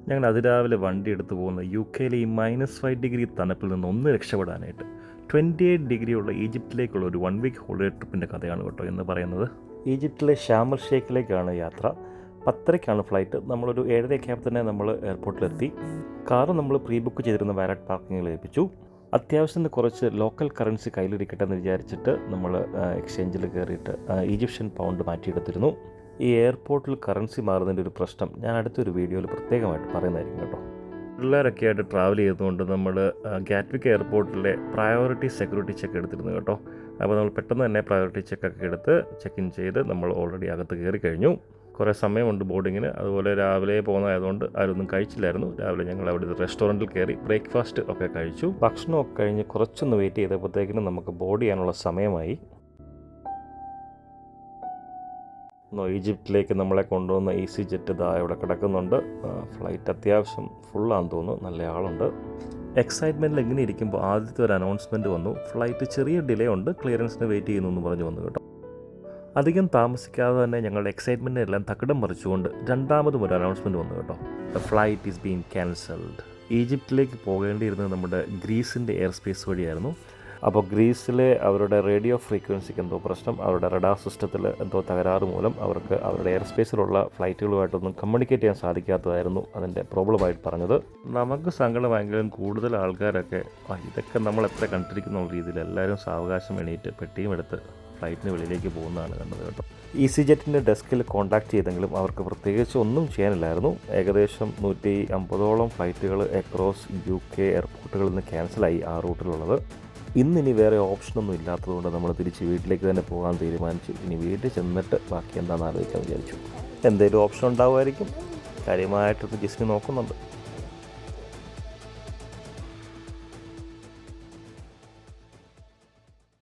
ഞങ്ങൾ അതിരാവിലെ വണ്ടി എടുത്ത് പോകുന്ന UK ഈ -5 തണുപ്പിൽ നിന്ന് ഒന്ന് രക്ഷപ്പെടാനായിട്ട് 28 ഡിഗ്രിയുള്ള ഈജിപ്തിലേക്കുള്ള ഒരു 1 വീക്ക് ഹോളിഡേ ട്രിപ്പിൻ്റെ കഥയാണ് കേട്ടോ എന്ന് പറയുന്നത്. ഈജിപ്തിലെ ഷാം എൽ ഷെയ്ഖിലേക്കാണ് യാത്ര. 10:30 ഫ്ലൈറ്റ്. നമ്മളൊരു 7:30 തന്നെ നമ്മൾ എയർപോർട്ടിലെത്തി. കാറ് നമ്മൾ പ്രീ ബുക്ക് ചെയ്തിരുന്ന വാലറ്റ് പാർക്കിങ്ങിൽ ഏൽപ്പിച്ചു. അത്യാവശ്യത്തിന് കുറച്ച് ലോക്കൽ കറൻസി കയ്യിലിരിക്കട്ടെ എന്ന് വിചാരിച്ചിട്ട് നമ്മൾ എക്സ്ചേഞ്ചിൽ കയറിയിട്ട് ഈജിപ്ഷ്യൻ പൗണ്ട് മാറ്റിയെടുത്തിരുന്നു. ഈ എയർപോർട്ടിൽ കറൻസി മാറുന്നതിൻ്റെ ഒരു പ്രശ്നം ഞാൻ അടുത്തൊരു വീഡിയോയിൽ പ്രത്യേകമായിട്ട് പറയുന്നതായിരിക്കും കേട്ടോ. പിള്ളേരൊക്കെ ആയിട്ട് ട്രാവൽ ചെയ്തുകൊണ്ട് നമ്മൾ ഗാറ്റ്വിക് എയർപോർട്ടിലെ പ്രയോറിറ്റി സെക്യൂരിറ്റി ചെക്ക് എടുത്തിരുന്നു കേട്ടോ. അപ്പോൾ നമ്മൾ പെട്ടെന്ന് തന്നെ പ്രയോറിറ്റി ചെക്കൊക്കെ എടുത്ത് ചെക്ക് ഇൻ ചെയ്ത് നമ്മൾ ഓൾറെഡി അകത്ത് കയറി കഴിഞ്ഞു. കുറേ സമയമുണ്ട് ബോർഡിങ്ങിന്. അതുപോലെ രാവിലെ പോകുന്നതായതുകൊണ്ട് ആരൊന്നും കഴിച്ചില്ലായിരുന്നു. രാവിലെ ഞങ്ങൾ അവിടെ റെസ്റ്റോറൻറ്റിൽ കയറി ബ്രേക്ക്ഫാസ്റ്റ് ഒക്കെ കഴിച്ചു. ഭക്ഷണമൊക്കെ കഴിഞ്ഞ് കുറച്ചൊന്ന് വെയിറ്റ് ചെയ്തപ്പോഴത്തേക്കിനും നമുക്ക് ബോർഡ് ചെയ്യാനുള്ള സമയമായി. ഈജിപ്തിലേക്ക് നമ്മളെ കൊണ്ടുവന്ന EasyJet ഇതാ ഇവിടെ കിടക്കുന്നുണ്ട്. ഫ്ലൈറ്റ് അത്യാവശ്യം ഫുള്ളാണെന്ന് തോന്നുന്നു, നല്ല ആളുണ്ട്. എക്സൈറ്റ്മെൻറ്റിൽ എങ്ങനെ ഇരിക്കുമ്പോൾ ആദ്യത്തെ ഒരു അനൗൺസ്മെൻറ്റ് വന്നു. ഫ്ലൈറ്റ് ചെറിയ ഡിലേ ഉണ്ട്, ക്ലിയറൻസിന് വെയിറ്റ് ചെയ്യുന്നു എന്ന് പറഞ്ഞു വന്നു കേട്ടോ. അധികം താമസിക്കാതെ തന്നെ ഞങ്ങളുടെ എക്സൈറ്റ്മെൻറ്റ് എല്ലാം തകിടം മറിച്ചുകൊണ്ട് രണ്ടാമതും ഒരു അനൗൺസ്മെൻറ്റ് വന്നു കേട്ടോ. The flight is been cancelled. ഈജിപ്തിലേക്ക് പോകേണ്ടിയിരുന്നത് നമ്മുടെ ഗ്രീസിൻ്റെ എയർ സ്പേസ് വഴിയായിരുന്നു. അപ്പോൾ ഗ്രീസിലെ അവരുടെ റേഡിയോ ഫ്രീക്വൻസിക്ക് എന്തോ പ്രശ്നം, അവരുടെ റഡാർ സിസ്റ്റത്തിൽ എന്തോ തകരാറ് മൂലം അവർക്ക് അവരുടെ എയർ സ്പേസിലുള്ള ഫ്ലൈറ്റുകളുമായിട്ടൊന്നും കമ്മ്യൂണിക്കേറ്റ് ചെയ്യാൻ സാധിക്കാത്തതായിരുന്നു അതിൻ്റെ പ്രോബ്ലമായിട്ട് പറഞ്ഞത്. നമുക്ക് സങ്കടമെങ്കിലും കൂടുതൽ ആൾക്കാരൊക്കെ ഇതൊക്കെ നമ്മൾ എത്ര കണ്ടിരിക്കുന്ന രീതിയിൽ എല്ലാവരും സാവകാശം എണീറ്റ് പെട്ടിയും എടുത്ത് ഫ്ലൈറ്റിന് വെളിയിലേക്ക് പോകുന്നതാണ് കണ്ടത് കേട്ടോ. EasyJetൻ്റെ ഡെസ്കിൽ കോൺടാക്റ്റ് ചെയ്തെങ്കിലും അവർക്ക് പ്രത്യേകിച്ച് ഒന്നും ചെയ്യാനില്ലായിരുന്നു. ഏകദേശം 150ഓളം ഫ്ലൈറ്റുകൾ അക്രോസ് UK എയർപോർട്ടുകളിൽ നിന്ന് ക്യാൻസലായി ആ റൂട്ടിലുള്ളത്. ഇന്നിനി വേറെ ഓപ്ഷനൊന്നും ഇല്ലാത്തതുകൊണ്ട് നമ്മൾ തിരിച്ച് വീട്ടിലേക്ക് തന്നെ പോകാൻ തീരുമാനിച്ചു. ഇനി വീട്ടിൽ ചെന്നിട്ട് ബാക്കി എന്താണെന്ന് ആലോചിക്കാൻ വിചാരിച്ചു. എന്തെങ്കിലും ഓപ്ഷൻ ഉണ്ടാവുമായിരിക്കും. കാര്യമായിട്ടൊന്ന് ജസ്റ്റ് നോക്കുന്നുണ്ട്.